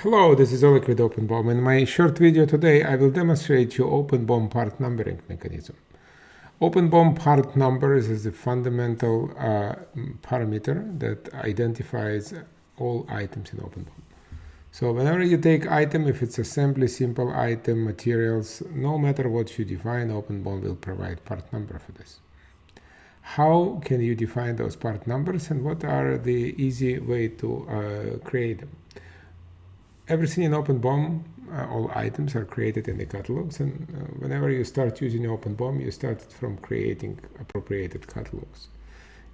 Hello, this is Oleg with OpenBOM. In my short video today, I will demonstrate you OpenBOM part numbering mechanism. OpenBOM part numbers is a fundamental parameter that identifies all items in OpenBOM. So whenever you take item, if it's assembly, simple item, materials, no matter what you define, OpenBOM will provide part number for this. How can you define those part numbers and what are the easy way to create them? Everything in OpenBOM, all items are created in the catalogs, and whenever you start using OpenBOM, you start from creating appropriated catalogs.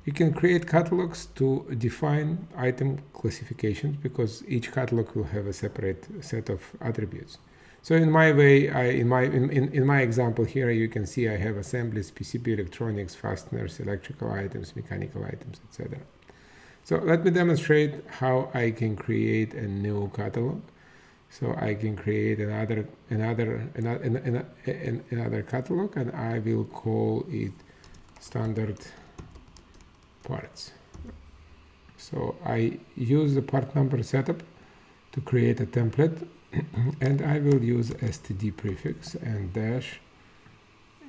You can create catalogs to define item classifications because each catalog will have a separate set of attributes. So in my way, in my example here, you can see I have assemblies, PCB, electronics, fasteners, electrical items, mechanical items, etc. So let me demonstrate how I can create a new catalog. So I can create another catalog, and I will call it standard parts. So I use the part number setup to create a template, and I will use std prefix and dash,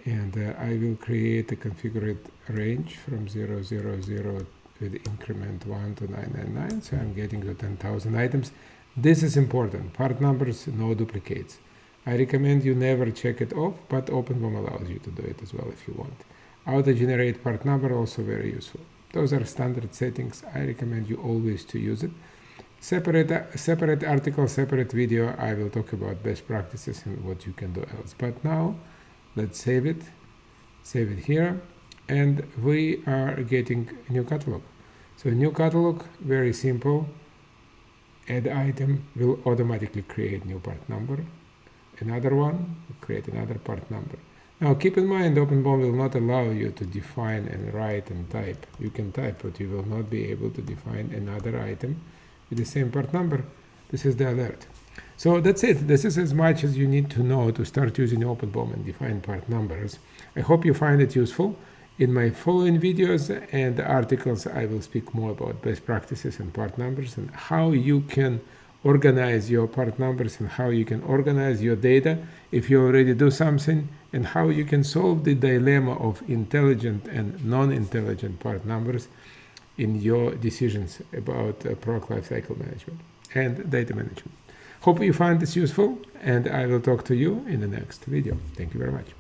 and I will create a configured range from 000 with increment 1 to 999, so I'm getting to 10,000 items. This is important. Part numbers, no duplicates. I recommend you never check it off, but OpenBOM allows you to do it as well if you want. Auto-generate part number, also very useful. Those are standard settings. I recommend you always to use it. Separate article, separate video. I will talk about best practices and what you can do else. But now, let's save it. Save it here. And we are getting a new catalog. So a new catalog, very simple. Add item will automatically create new part number. Another one, create another part number. Now keep in mind, OpenBOM will not allow you to define and write and type. You can type, but you will not be able to define another item with the same part number. This is the alert. So that's it. This is as much as you need to know to start using OpenBOM and define part numbers. I hope you find it useful. In my following videos and articles, I will speak more about best practices and part numbers and how you can organize your part numbers and how you can organize your data if you already do something, and how you can solve the dilemma of intelligent and non-intelligent part numbers in your decisions about product lifecycle management and data management. Hope you find this useful, and I will talk to you in the next video. Thank you very much.